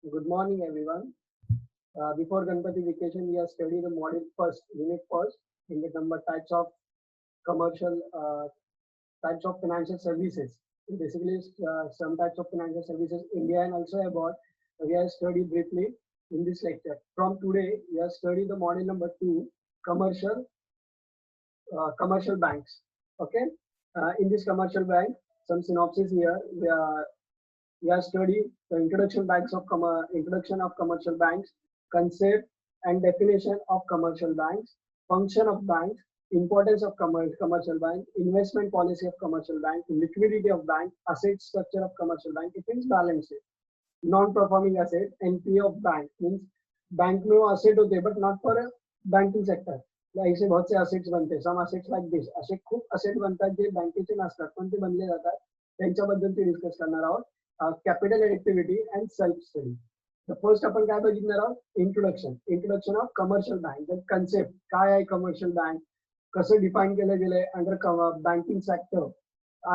Good morning, everyone. Before Ganpati vacation, we have studied the module first, unit first, in the number commercial types of financial services. Basically, some types of financial services, India and also abroad. We have studied briefly in this lecture. From today, we have studied the module number two, commercial commercial banks. Okay, in this commercial bank, some synopsis here. We have studied the introduction of commercial banks, concept and definition of commercial banks, function of banks, importance of commercial bank, investment policy of commercial bank, liquidity of bank, asset structure of commercial bank. It means balance sheet. Non-performing asset, NPA of bank means bank में वो asset होते but not for a banking sector. ऐसे बहुत से assets बनते हैं. Some assets like this. असे खूप asset बनतात जे बँकेचे नसतात पण ते बनले जातात. त्यांच्याबद्दल ते डिस्कस करणार आहोत. Capital activity and self study. The first आपण काय बघणार आहोत? Introduction of commercial bank. The concept काय आहे commercial bank? कसं डिफाइन केलं गेलंय under banking sector.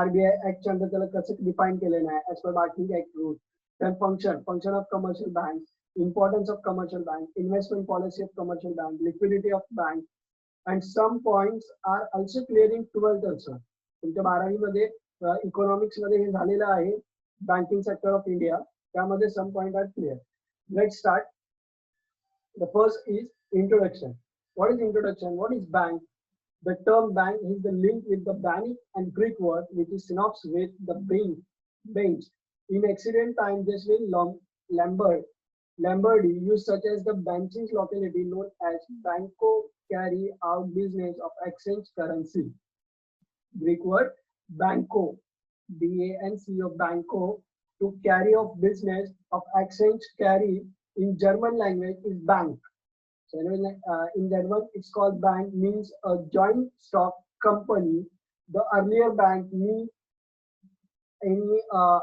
RBI act under त्याला कसं डिफाइन केलेलं आहे as per banking act rules. Then function of commercial bank, importance of commercial bank, investment policy of commercial bank, liquidity of bank, and some points are also clear in 12th also. तुमच्या 12वी मध्ये economics मध्ये हे झालेलं आहे banking sector of India. त्यामध्ये some point are clear. Let's start. The first is introduction. What is introduction? What is bank? The term bank is the link with the Bannic and Greek word which is synopsis with the bench. In ancient times, this will Lombardy used such as the benches locality known as Banco carry out business of exchange currency. Greek word Banco, B-A-N-C-O, Banco, to carry out business of exchange carry in German language is bank. So in German, it's called bank means a joint stock company. The earlier bank means any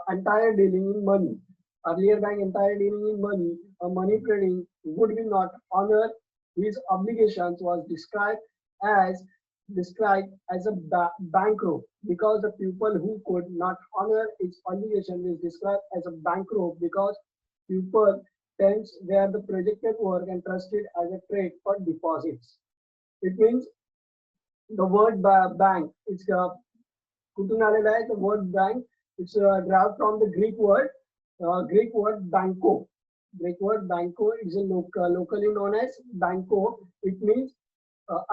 entire dealing in money. Earlier bank entire dealing in money, money trading would be not honor his obligations was described as a bankrupt because the people who could not honor its obligation is described as a bankrupt because people tends where the projected work and trusted as a trade for deposits. It means the word bank is कुठून आलेला आहे the word bank. It's derived from the Greek word banko. Greek word banko is a locally known as banko. It means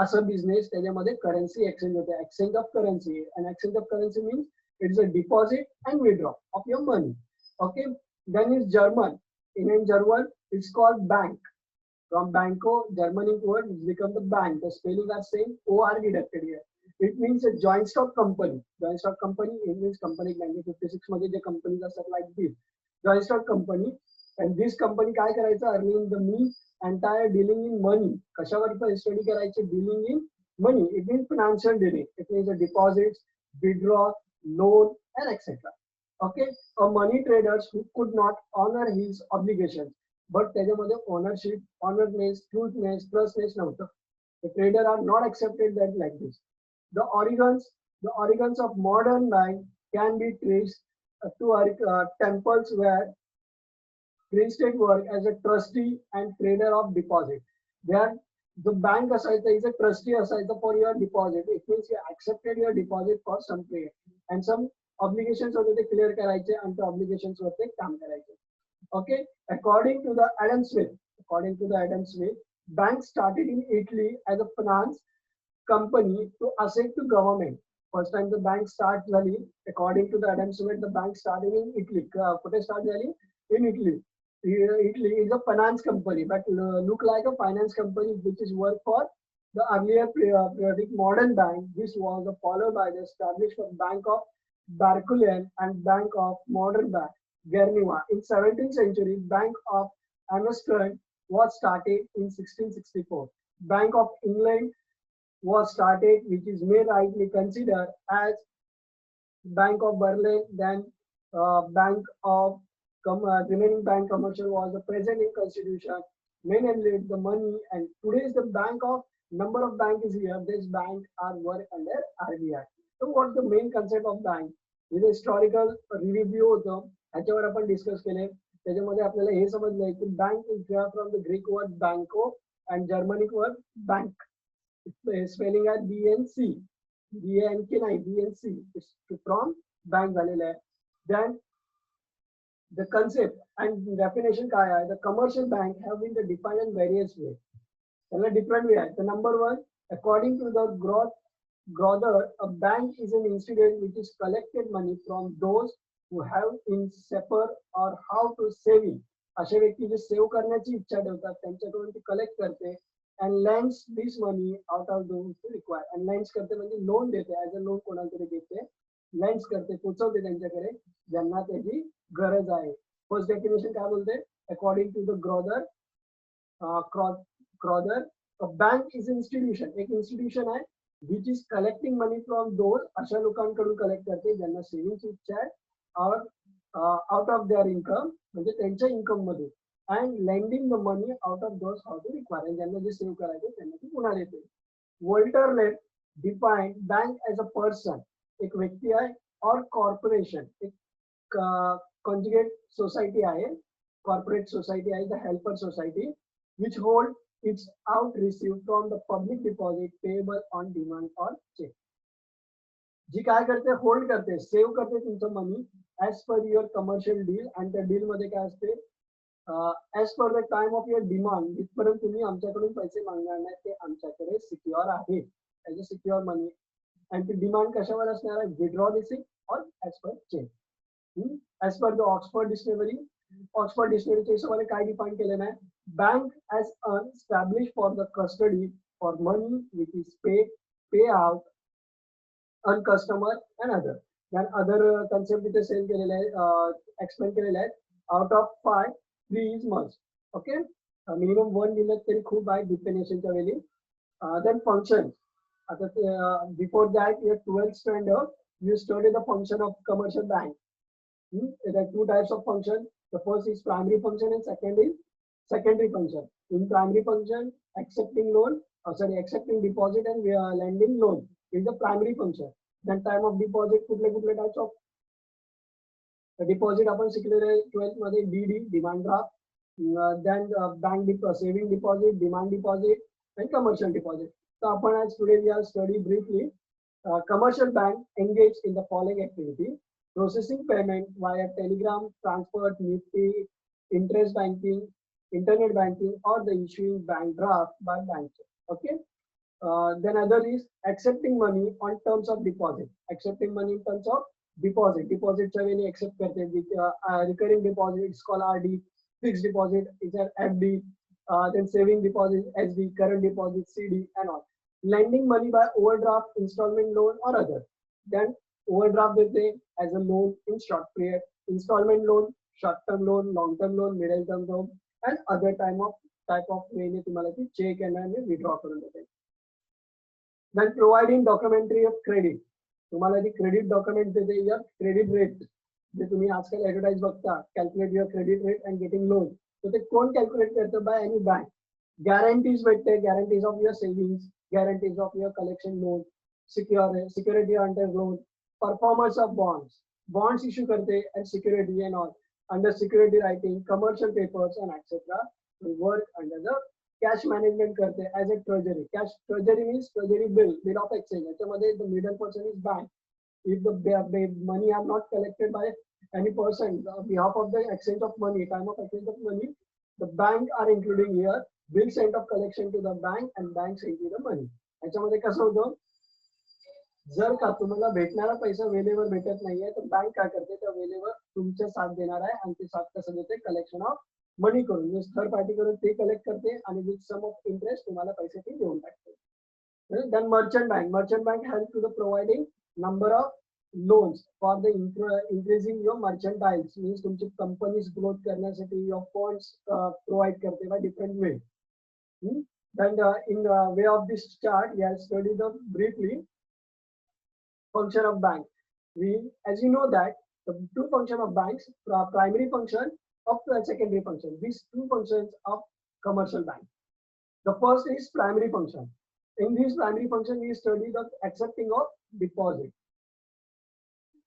as a business त्याच्यामध्ये currency exchange होते. Exchange of currency. And exchange of currency means it's a deposit and withdraw of your money. Okay. Then is German. In German, it's called bank. From banko, Germanic word, it's become the bank. The spelling are same. O-R deducted here. It means a joint stock company. Joint stock company, it means company 1956 मध्ये जे companies असतात like this. Joint stock company. And this company काय करायचं? Earning the means entire dealing in money. कशावर study करायचे? Dealing in money. It means financial dealing. It means the deposits, withdraw, loan, and etc. Okay. A money traders who could not honor his obligations. But त्याच्यामध्ये ownership, honorness, truthness, trustness नव्हतं. The trader are not accepted that like this. The origins of modern bank can be traced to temples where priests work as a trustee and trader of deposit. There, the bank असायचं is a trustee असायचं for your deposit. It means you accepted your deposit for some period and some obligations होते ते clear करायचे and the obligations वरती काम करायचे. Okay, according to the Adam Smith, bank started in Italy as a finance company to assist to government. First time the bank start झाली, according to the Adam Smith, the bank started in Italy. कुठे start झाली? In Italy. Italy is a finance company, but look like a finance company which is work for the earlier periodic modern bank. This was followed by the establishment of Bank of Barculaneum and Bank of Modern Bank. Geneva. In 17th century, Bank of Amsterdam was started in 1664. Bank of England was started, which is may rightly considered as Bank of Berlin. Then Bank of remaining bank commercial was the present in constitution. Mainly the money and today's the bank of number of bank is here. This bank are work under RBI. So what's the main concept of bank? This historical review होतं ह्याच्यावर आपण discuss केले. त्याच्यामध्ये आपल्याला हे समजलंय की bank is from the Greek word banco and Germanic word bank. Spelling आहे BNC. BNK नाही, BNC फ्रॉम बँक झालेलं आहे. Then the concept and definition काय आहे? The commercial bank have been defined in various ways. त्याला different way आहे. The number one, according to the Grother, a bank is an institution which is collected money from those who have in separate or how to saving. अशा व्यक्ती जे save करण्याची इच्छा ठेवतात त्यांच्याकडून ती collect करते and lends this money out of those who require. And lends करते म्हणजे लोन देते, ऍज अ लोन कोणाला तरी देते, लेंड्स करते, पोचवते त्यांच्याकडे ज्यांना त्याची गरज आहे. फर्स्ट डेफिनेशन काय बोलते? According to the Crowther, a bank is institution, एक इन्स्टिट्यूशन आहे which is collecting money from those, अशा लोकांकडून कलेक्ट करते ज्यांना सेव्हिंगची इच्छा आहे, और आउट ऑफ देअर इन्कम म्हणजे त्यांच्या इन्कम मध्ये, and lending the money out of those how to require, ज्यांना जे सेव्ह करायचे त्यांना ती पुन्हा देते. Walter let define bank as a person, एक व्यक्ती आहे, और कॉर्पोरेशन, एक कॉन्जुगेट सोसायटी आहे, कॉर्पोरेट सोसायटी आहे, the helper society, which hold its out receive from the public deposit payable on demand or cheque. जी काय करते? होल्ड करते, सेव्ह करते तुमचं money as per your commercial deal, आणि त्या डील मध्ये काय असते? As per the time of your demand, जिथपर्यंत तुम्ही आमच्याकडून पैसे मागणार नाही ते आमच्याकडे सिक्युअर आहे, ऍज अ सिक्युअर मनी. आणि ती डिमांड कशावर असणार आहे? विड्रॉ रिसिप्ट और as per cheque. As per the Oxford डिक्शनरीच्या हिशोबाने काय डिफाईन केलेलं आहे? Bank as an establish for the custody for money which is pay out an customer and other. Then other concept इथे सेल केलेले आहे, एक्सप्लेन केलेले आहेत. Out of 5 3 is must. Okay, minimum 1 दिलं तरी खूप आहे डिफिनेशनच्या वेळी. देन फंक्शन, आता before that your 12th standard you study the function of commercial bank. There are two types of function. The first is primary function and second is secondary function. In primary function, accepting deposit and lending loan is the primary function. Then time of deposit, कुठले types of deposit आपण शिकलेले 12th मध्ये, DD demand draft, then bank saving deposit, demand deposit and commercial deposit. So आपण as today we have studied briefly. Commercial bank engaged in the following activity: processing payment via telegram, transfer, NIFT, interest banking, internet banking, or the issuing bank draft by bank. Okay. Then other is accepting money on terms of deposit. Accepting money in terms of deposit. Deposit च्या वेळी accept करते. Recurring deposit is called RD. Fixed deposit is an FD. Then saving deposit SD. Current deposit CD and all. Lending money by overdraft, installment loan or other. Then overdraft देते as a loan in short period, installment loan, short term loan, long term loan, middle term loan, and other type of way ने तुम्हाला ती check and withdraw करून देते. Then providing documentary of credit, तुम्हाला ती credit document देते या credit rate, जे तुम्ही आजकाल advertise बघता, calculate your credit rate and getting loan. तो ते कोण calculate करतं? By any bank. Guarantees भेटते, guarantees of your savings, guarantees of your collection loan, security under loan, performance of bonds issue करते and security and all, under security writing, commercial papers and etc. will work under the cash management करते as a treasury. Treasury means treasury bill of exchange. याच्यामध्ये the middle person is bank. If the money are not collected by any person on behalf of the exchange of money, time of exchange of money, the bank are including here. Bill sent of collection to the bank and bank sent you the money. याच्यामध्ये कसं होतं? जर का तुम्हाला भेटणारा पैसा वेळेवर भेटत नाहीये तर बँक काय करते? त्या वेळेवर तुमच्या साथ देणार आहे, आणि ते साथ कसं देते? कलेक्शन ऑफ मनी करून, म्हणजे थर्ड पार्टी करून ते कलेक्ट करते आणि विथ सम ऑफ इंटरेस्ट तुम्हाला पैसे ते देऊन टाकते. Then merchant bank help to the providing number of loans for the increasing your merchandise, means तुमची कंपनीज ग्रोथ करण्यासाठी your funds provide करते by different way. Then in the way of this chart, we have studied the briefly function of bank. As you know that the two function of banks, primary function of secondary function. These two functions of commercial bank. The first is primary function. In this primary function, we study the accepting of deposit.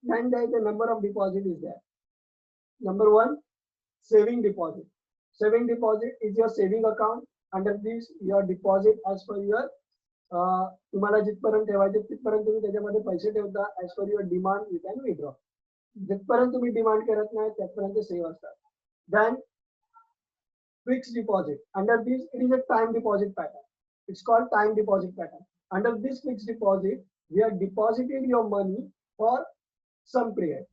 Then the number of deposit is there. Number one, saving deposit. Saving deposit is your saving account. Under this, your deposit as per your तुम्हाला जिथपर्यंत ठेवायचे तिथपर्यंत तुम्ही त्याच्यामध्ये पैसे ठेवता. as per your demand you can withdraw. जिथपर्यंत तुम्ही डिमांड करत नाही त्यापर्यंत सेव्ह असतात. Then fixed deposit. Under this, it is a time deposit pattern. It's called time deposit pattern. Under this fixed deposit, we are deposited your money for some period.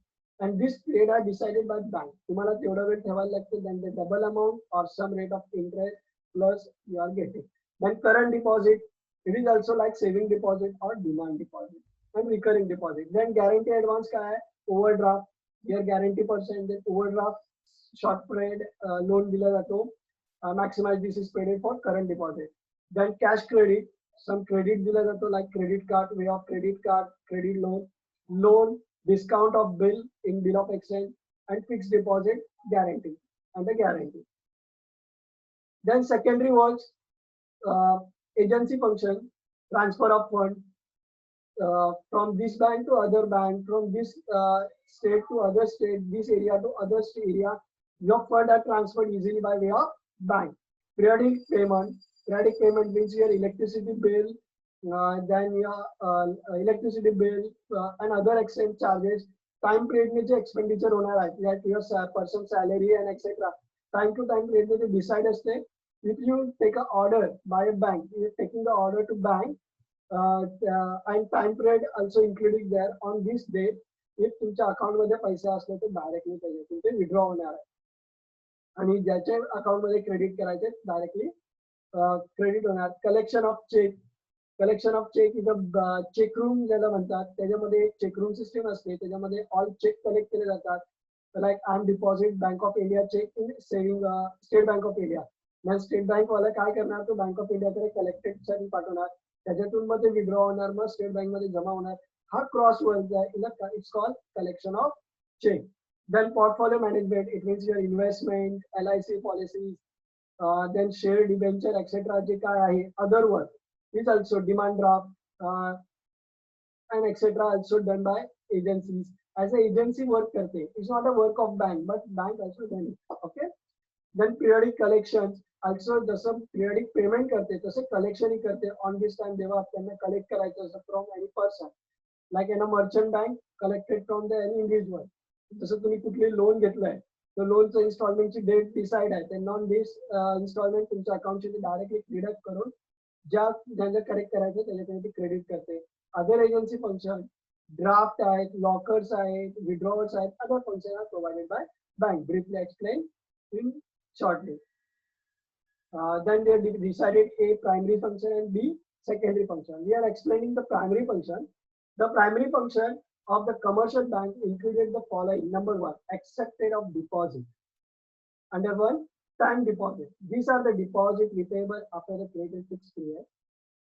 And this period are decided by bank. तुम्हाला तेवढा वेळ ठेवायला लागते. Then the double amount or some rate of interest plus you are getting. Then current deposit, it is also like saving deposit or demand deposit and recurring deposit. Then guarantee advance का है? Overdraft. Here guarantee percentage overdraft short period loan दिला जातो. Maximize this is paid for current deposit. Then cash credit, some credit दिला जातो like credit card, way of credit card, credit loan, discount of bill in bill of exchange, and fixed deposit guarantee and the guarantee. Then secondary works, agency function, transfer of fund from this bank to other bank, from this state to other state, this area to other area. Your fund are transferred easily by way of bank. Periodic payment means your electricity bill, then your electricity bill and other exchange charges. Time period में जो expenditure होना है, like your person salary and etc. Time to time period में जो decide असते. If you take an order by a bank, you are taking the order to bank, and time period also including there. On this date, if तुमच्या account मध्ये पैसे असले तर directly पैसे तुमचे withdraw होणार आहे. आणि ज्याच्या account मध्ये credit करायचे directly credit होणार. Collection of check is a check room ज्याला म्हणतात. त्याच्यामध्ये check room system असते. त्याच्यामध्ये all check collect केले जातात. Like I'm deposit Bank of India check in saving State Bank of India. Mug state bank वाला काय करणार, तो बँक ऑफ इंडियाकडे कलेक्टेड साठी पाठवणार. त्याच्यातून मग ते विड्रॉ होणार, मग स्टेट बँक मध्ये जमा होणार. हा क्रॉस वर्क आहे. It's called collection of cheque. Then portfolio management, it means your investment, LIC policies, then share debenture etcetera जे काय आहे. Other work is also demand draft and etc. also done by agencies. As an agency work करते, it's not a work of bank, but bank also done it. Okay. Then periodic collections, also जसं periodic payment करते तसं collection ही करते. On this time जेव्हा त्यांना collect करायचं असं from any person, like in a merchant bank collected from the any individual. जसं तुम्ही कुठली लोन घेतलंय, तर लोनचं इन्स्टॉलमेंटची डेट डिसाइड आहे. त्यांना ऑन दिस इन्स्टॉलमेंट तुमच्या अकाउंटशी डायरेक्टली डिडक्ट करून ज्यांना करेक्ट करायचं त्याच्याकडे क्रेडिट करते. अदर एजन्सी फंक्शन, ड्राफ्ट आहेत, लॉकर्स आहेत, विड्रॉवल्स आहेत, other function are provided by bank. Briefly explain in shortly. Then they decided A, primary function, and B, secondary function. We are explaining the primary function. The primary function of the commercial bank included the following. Number one, accepted of deposit. Under one, time deposit. These are the deposit repayable after the created fixed period.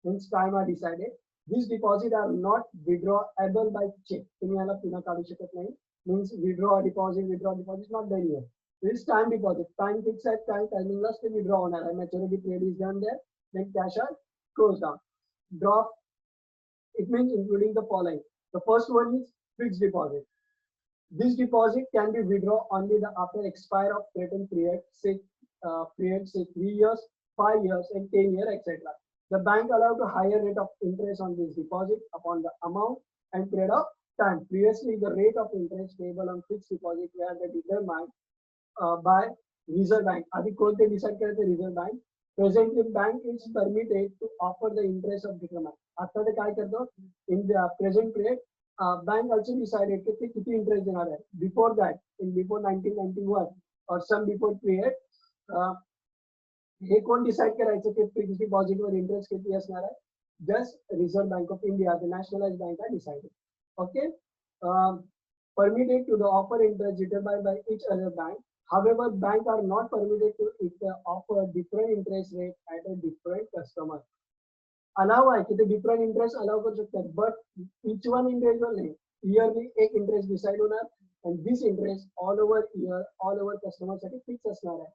Since time are decided, these deposits are not withdrawable by check. तुम्ही याला पुन्हा काढू शकत नाही. Means withdraw deposit not done here. This time deposit, time fixed at time, timing last to withdraw on a maturity period is done there, then cash are closed down. Drop, it means including the following. The first one is fixed deposit. This deposit can be withdrawn only after expire of certain period, say 3 years, 5 years, and 10 years, etc. The bank allowed a higher rate of interest on this deposit upon the amount and period of time. Previously, the rate of interest payable on fixed deposit were determined by Reserve Bank. आधी कोणते decide करायचे? Reserve bank. Presently, bank is permitted to offer the interest of determined. आता ते काय करतो? In the present period, bank also decided कि ते किती इंटरेस्ट देणार आहे. Before that, before 1991 or some before period, हे कोण डिसाइड करायचं की फिक्स्ड डिपॉझिट वर इंटरेस्ट किती असणार आहे? Just reserve bank of India, the nationalised bank are decided. Okay. Permitted to the offer interest determined by each other bank. However, banks are not permitted to offer different interest rate at a different customer. Allow है कि तो different interest allow कर सकते हैं, but each one individual नहीं. Yearly एक interest decide होना, and this interest all over year, all over customer साठी fix असणार आहे.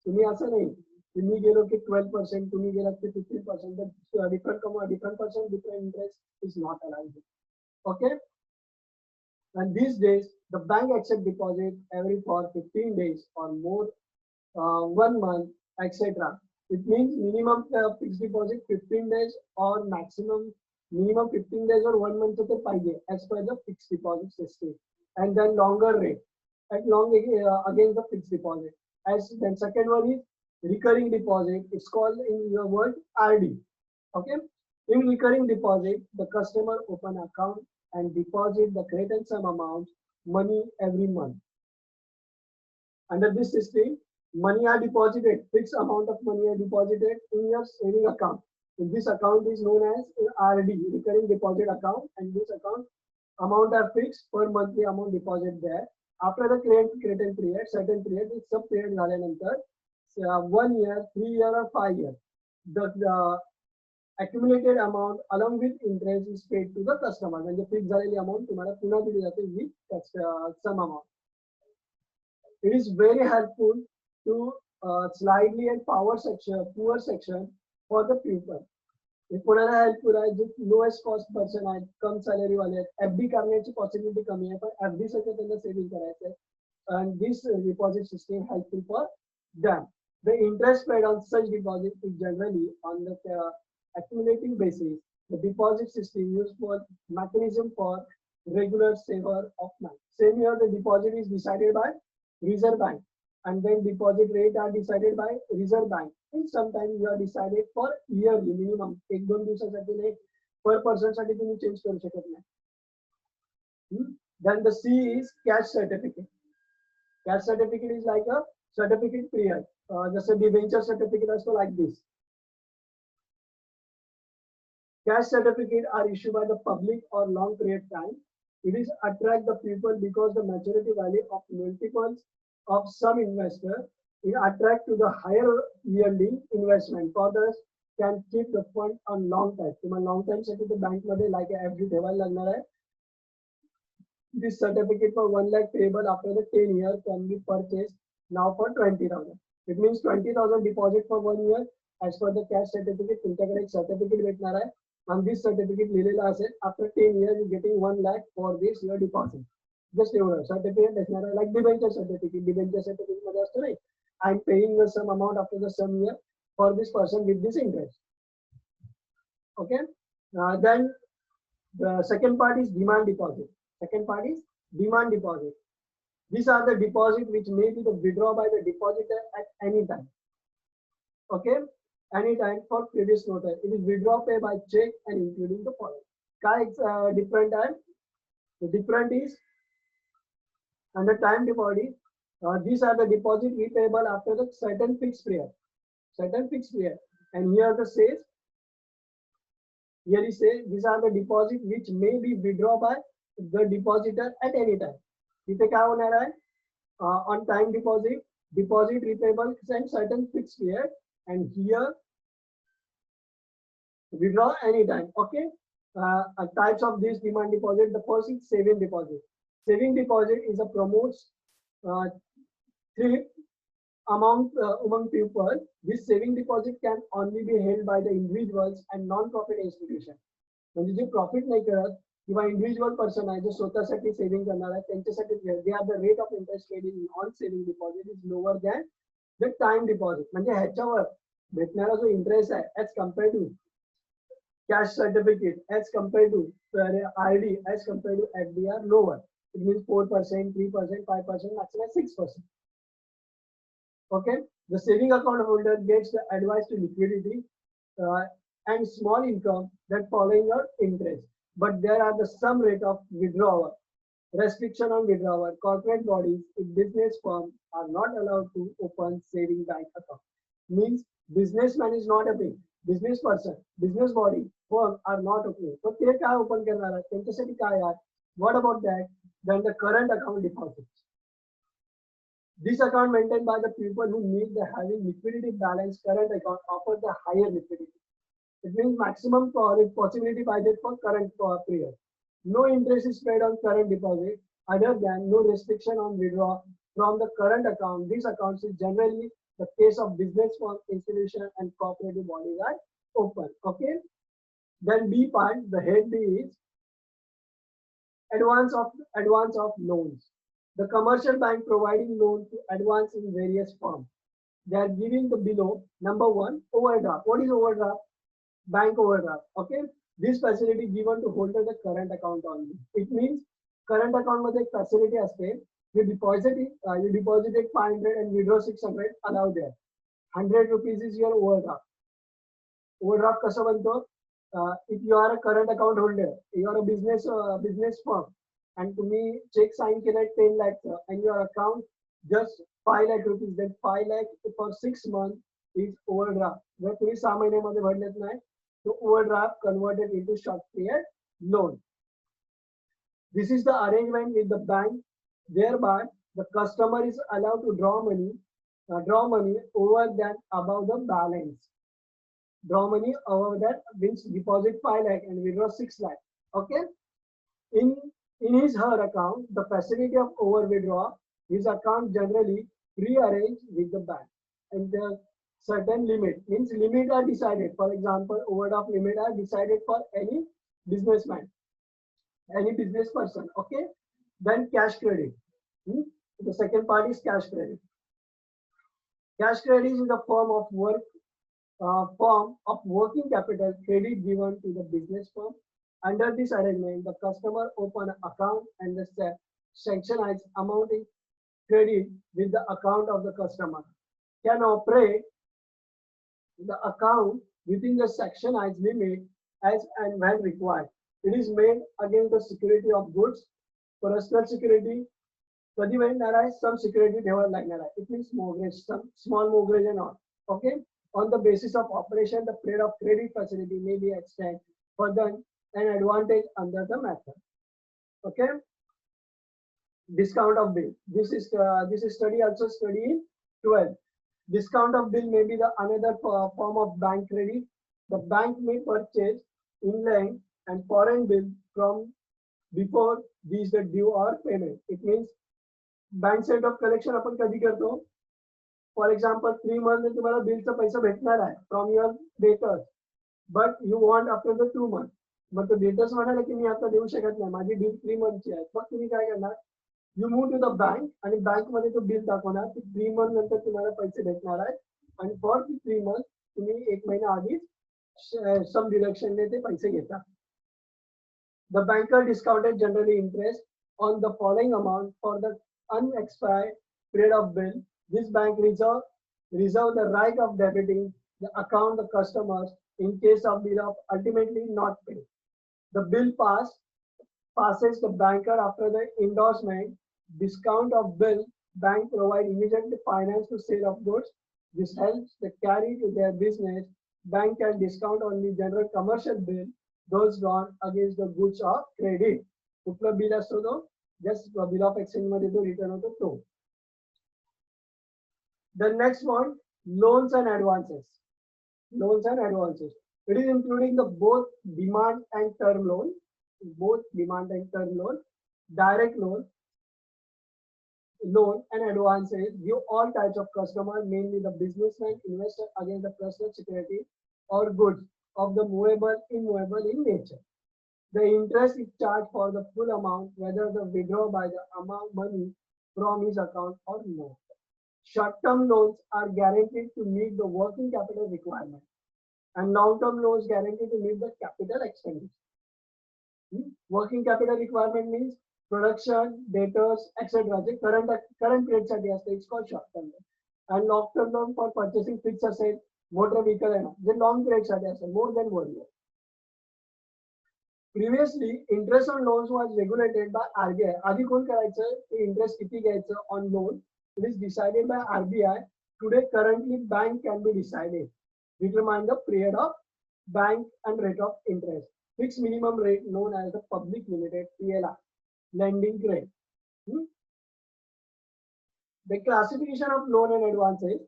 तुम्ही असं नाही, तुम्ही गेलो की 12%, तुम्ही गेलात की 15%, but different person, different interest is not allowed. Okay. And these days, the bank accept deposit every for 15 days or more, 1 month, etc. It means minimum fixed deposit 15 days or maximum minimum 15 days or 1 month to the as per the fixed deposit system. And then longer rate at long against the fixed deposit. As then second one is recurring deposit. It's called in your word RD. Okay. In recurring deposit, the customer open account and deposit the greater sum amount money every month. Under this system, money are deposited, fixed amount of money are deposited in your saving account. In this account is known as RD, recurring deposit account, and this account amount are fixed per monthly amount deposit there. After the certain period, is sub period झाल्यानंतर 1 year, 3 year or 5 years, the accumulated amount along with interest is paid to the customer. म्हणजे fix झालेली amount तुम्हाला पुन्हा दिली जाते with some amount. It is very helpful to slightly and poor section for the people. कोणाला helpful आहे जे lowest cost person आहेत, कम salary वाले आहेत, एफडी करण्याची पॉसिबिलिटी कमी आहे, पण एफडी साठी त्यांना सेव्हिंग करायचं आहे. And this deposit system helpful for them. The interest paid on such deposit is generally on the accumulating basis. The deposit system used for mechanism for regular saver of money. Same here, the deposit is decided by Reserve Bank, and then deposit rate are decided by Reserve Bank. And sometimes you are decided for yearly minimum. एक दोन दिवसासाठी नाही, per person साठी तुम्ही change करू शकत नाही. Then the C is cash certificate. Cash certificate is like a certificate period. जसं debenture certificate असतो like this. Cash certificate are issued by the public or long period time. It is attract the people because the maturity value of multiples of some investor it attract to the higher yielding investment. Others can keep the fund on long time. तुम्हाला long time साठी the bank मध्ये like FD ठेवायला लागणार आहे. This certificate for 1 lakh payable after the 10 years can be purchased now for 20,000. It means 20,000 deposit for 1 year. As per the cash certificate, तुमच्याकडे एक certificate भेटणार आहे. And this certificate लिहिलेला असेल after 10 years you getting 1 lakh for this your deposit. Just एवढं certificate भेटणार आहे like debenture certificate. Debenture certificate मध्ये असतं नाही. I'm paying the some amount after the some year for this person with this interest. Okay. Then the second part is demand deposit. Second part is demand deposit. These are the deposit which may be the withdraw by the depositor at any time. Okay. Any time for previous notice. It is withdraw pay by check and including the following. Kai different time. The different is under time deposit. These are the deposit repayable after the certain fixed period. Certain fixed period. And here the says. Here he says these are the deposit which may be withdrawn by the depositor at any time. इथे काय होणार आहे? On time deposit, deposit repayable and certain fixed period. And here withdraw anytime. Okay. Types of this demand deposit. The first is saving deposit. Saving deposit is a promotes thrift among people. This saving deposit can only be held by the individuals and non-profit institution. म्हणजे जे profit नाही करत किंवा individual person आहे जे स्वतःसाठी saving करणार आहे त्यांच्यासाठी they are the rate of interest paid in on saving deposit is lower than the time deposit. म्हणजे ह्याच्यावर भेटणारा जो इंटरेस्ट आहे as compare to cash certificate as compared to RD as compared to FD are lower. It means 4%, 3%, 5%, maximum 6%. Okay. The saving account holder gets the advice to liquidity and small income that following your interest. But there are the some rate of withdrawal, restriction on withdrawal. Corporate bodies in business firms are not allowed to open saving bank account. Means businessman is not a big business person, business body, firm are not opening. So they can open करणार आहे त्यांच्यासाठी काय आहे? What about that? Then the current account deposits. This account maintained by the people who meet the having liquidity balance current account offers the higher liquidity. It means maximum possibility budget for current period. No interest is paid on current deposit other than no restriction on withdraw from the current account. These accounts is generally the case of business firm, institution and cooperative bodies are open. Okay. Then B part, the head B is Advance of loans. The commercial bank providing loan to advance in various forms. They are giving the below. Number one, overdraft. What is overdraft? Bank overdraft. Okay. This facility given to holder the current account only. It means current account मध्ये एक facility असते. You deposited 500 and withdraw 600. Allow there. 100 rupees is your overdraft. Overdraft कसं बनतो? If you are a current account holder, you are a business firm, and तुम्ही check sign केलाय 10 lakh and your account just 5 lakh rupees, then 5 lakh for 6 months is overdraft. जर तुम्ही 6 महिन्यामध्ये भरलेत नाही, so overdraft converted into short period loan. This is the arrangement with the bank. Thereby, the customer is allowed to draw money over than above the balance. Draw money over that means deposit 5 lakh and withdraw 6 lakh. Okay. In his her account, the facility of over withdraw, his account generally pre-arranged with the bank. And the certain limit means limit are decided. For example, overdraft limit are decided for any businessman, any business person. Okay. Then cash credit. The second part is cash credit. Cash credit is the form of working capital credit given to the business firm. Under this arrangement, the customer open an account and the sanctionized amount in credit with the account of the customer can operate the account within the sanctionized limit as and when required. It is made against the security of goods, personal security. कधी भेटणार आहे? Some security ठेवायला लागणार आहे. It means mortgage, some small mortgage and all. Okay. On the basis of operation, the period of credit facility may be extended further an advantage under the method. Okay. Discount of bill. This is study also study in 12. Discount of bill may be the another form of bank credit. The bank may purchase inland and foreign bill from before these the due or payment. It means bank set of collection आपण कधी करतो? For example, 3 months तुम्हाला बिलचा पैसा भेटणार आहे from your debtors, but you want after the 2 months. But the debtors म्हणाले की मी आता देऊ शकत नाही, माझी बिल 3 months ची आहे. मग तुम्ही काय करणार? You move to the bank आणि बँक मध्ये तो बिल दाखवणार की 3 months नंतर तुम्हाला पैसे भेटणार आहेत आणि for 3 months तुम्ही 1 महिना आधीच some deduction ने ते पैसे घेता. The banker discounted generally interest on the following amount for the unexpired period of bill. This bank reserve the right of debiting the account of customers in case of bill of ultimately not paid. The bill passes the banker after the endorsement. Discount of bill, bank provide immediately finance to sale of goods. This helps the carry to their business. Bank can discount only general commercial bill, those drawn against the goods of credit. कुठलं bill असतो तो? Just bill of exchange मध्ये तो return होतो तो. The next one, loans and advances. Loans and advances. It is including the both demand and term loan, direct loan and advances give all types of customers, mainly the businessman, investor against the personal security or goods of the movable, immovable in nature. The interest is charged for the full amount, whether the withdraw by the amount money from his account or no. Short-term loans are guaranteed to meet the working capital requirement, and long-term loans guaranteed to meet the capital expenditure. Working capital requirement means production, debtors, etc. The current period it's called short-term loan. And long-term loan for purchasing fixed asset, motor vehicle, and the long period more than 1 year. Previously, interest on loans was regulated by RBI. आधी कोण करायचं? Interest किती घ्यायचं on loan? It is decided by RBI. Today, currently, bank can be decided. Determine the period of bank and rate of interest. Fixed minimum rate known as the public limited PLR lending rate. The classification of loan and advances.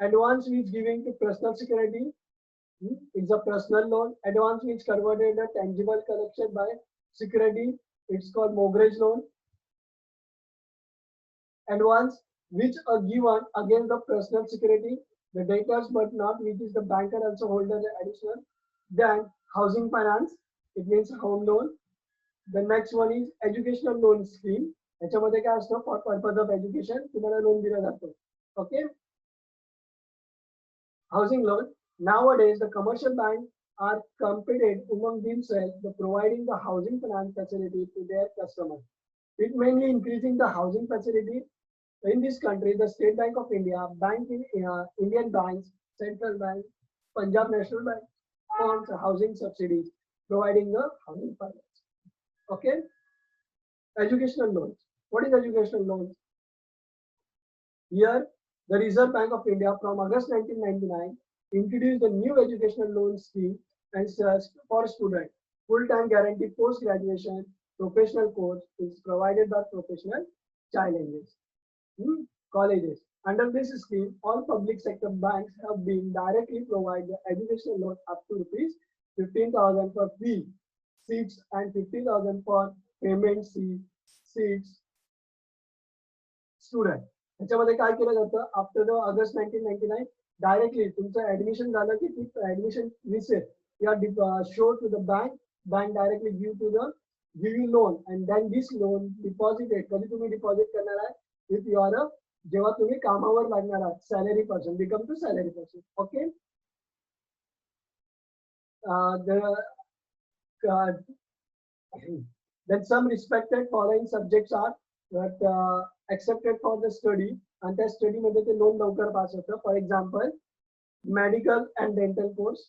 Advance which giving to personal security. It's a personal loan. Advance which converted a tangible collection by security. It's called mortgage loan. Advance which are given against the personal security, the debtors but not which is the banker also holder the additional. Then housing finance, it means home loan. The next one is educational loan scheme. याच्यामध्ये काय असतं, for purpose of education तुम्हाला loan दिलं जातं. Okay. Housing loan. Nowadays, the commercial banks are competed among themselves, providing the housing finance facility to their customers. It mainly increasing the housing facility in this country. The State Bank of India, Indian banks, Central Bank, Punjab National Bank funds housing subsidies, providing the housing finance. Okay. Educational loans. What is educational loans? Here, the Reserve Bank of India from August 1999 introduced a new educational loan scheme and for students. Full-time guarantee post-graduation professional course is provided by professional challenges. Colleges. Under this scheme, all public sector banks have been directly provide the educational loan up to rupees 15,000 for fee seats and 50,000 for payment seats student. त्याच्यामध्ये काय केलं जातं, after the August 1999 directly तुमचं admission झालं की ती admission receipt या show to the bank directly give you loan and then this loan deposited. कधी तुम्ही डिपॉझिट करणार आहे, इफ यू आर जेव्हा तुम्ही कामावर लागणार आहात, salary person become to salary person. Okay. Then some respected following subjects are that accepted for the study, and त्या स्टडी मध्ये ते लोन लवकर पास होतं. For example medical and dental course,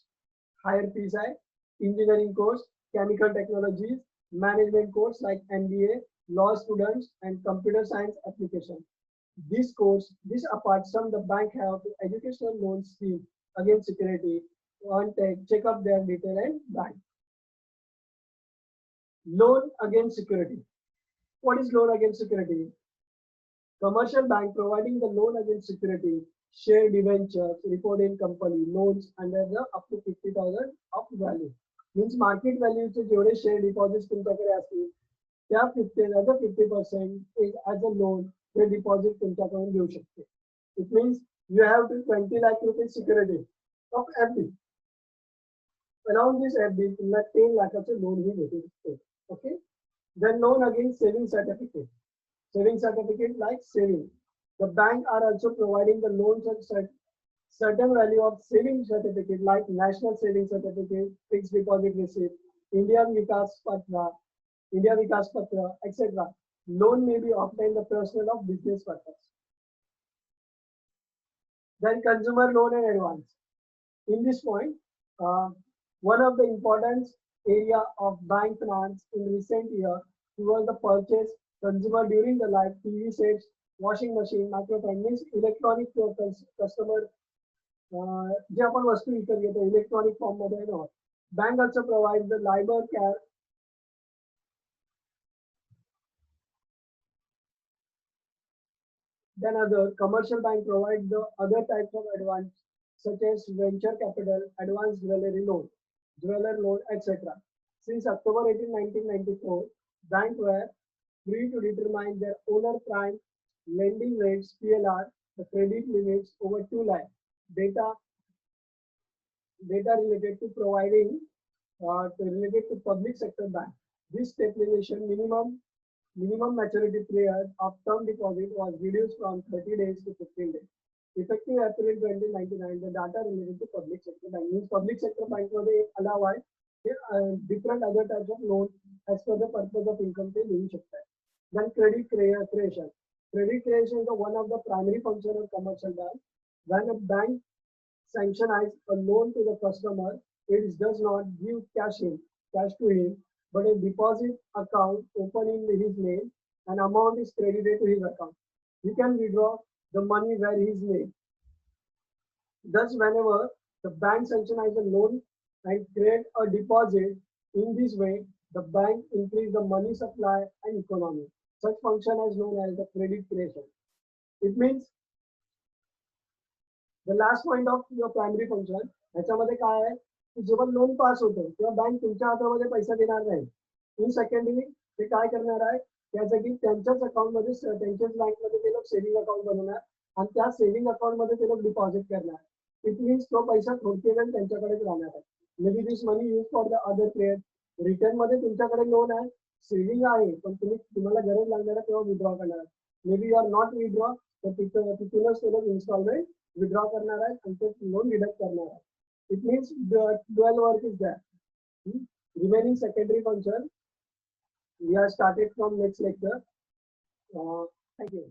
higher fees आहे. Engineering course, chemical technologies, management course like MBA, law students, and computer science application. This apart from the bank have educational loan scheme against security. Check up their detail and bank. Loan against security. What is loan against security? Commercial bank providing the loan against security, share debentures, reporting company loans under the up to 50,000 of value. Means market value चे जेवढे share deposit तुमच्याकडे असतील त्या 50% is as a loan ते deposit तुमच्याकडून घेऊ शकते. It means you have to 20 lakh rupees security of FD. Around this FD तुम्हाला 10 लाखाचं लोन ही भेटू शकते. Okay. Then loan against saving certificate. Saving certificate like saving. The bank are also providing the loans and certain value of saving certificate like national saving certificate, fixed deposit receipt, India Vikas Patra, etc. Loan may be obtained the personal of business purpose. Then consumer loan and advance. In this point, one of the important area of bank finance in recent year was the purchase consumer during the life TV sets, washing machine, microfinance, electronic customer. जे आपण वस्तू विकत घेतो electronic form मध्ये ना, bank also provide the LIBOR cap. Then other commercial bank provide the other types of advance such as venture capital, advanced jewelry loan, jeweler loan, etc. Since October 18, 1994, banks were free to determine their owner prime lending rates (PLR), the credit limits over 2 lakh. Data related to providing related to public sector bank. This stabilization minimum maturity period of term deposit was reduced from 30 days to 15 days. Effective April 2099, the data related to public sector bank means public sector bank मध्ये allow आहे different other types of loan as per the purpose of income ते देऊ शकतात. Then credit creation. Credit creation is one of the primary function of commercial bank. When a bank sanctions a loan to the customer, it does not give cash to him, but a deposit account open in his name, and amount is credited to his account. He can withdraw the money where his name. Thus, whenever the bank sanctions a loan and create a deposit, in this way, the bank increase the money supply and economy. Such function is known as the credit creation. It means the last point of your primary function. ह्याच्यामध्ये काय आहे की जेव्हा loan pass होतं तेव्हा bank तुमच्या हातामध्ये पैसा देणार नाही. इन सेकंडली ते काय करणार आहे, त्यासाठी त्यांच्याच अकाउंटमध्ये त्यांच्याच बँकमध्ये ते लोक सेव्हिंग अकाउंट बनवणार आणि त्या सेव्हिंग अकाउंटमध्ये ते लोक डिपॉझिट करणार. इट मीन्स तो पैसा थोडके वेळ त्यांच्याकडेच राहणार आहे. May be this money use for the other trade. Return मध्ये तुमच्याकडे लोन आहे सेव्हिंग आहे पण तुम्हाला गरज लागणार तेव्हा विड्रॉ करणार. May be you are not withdraw तर तिथूनच त्याला इन्स्टॉलमेंट विड्रॉ करणार आहे आणि ते लोन डिडक्ट करणार आहे. It means dual work is there. Remaining secondary function we are started from next lecture. Thank you.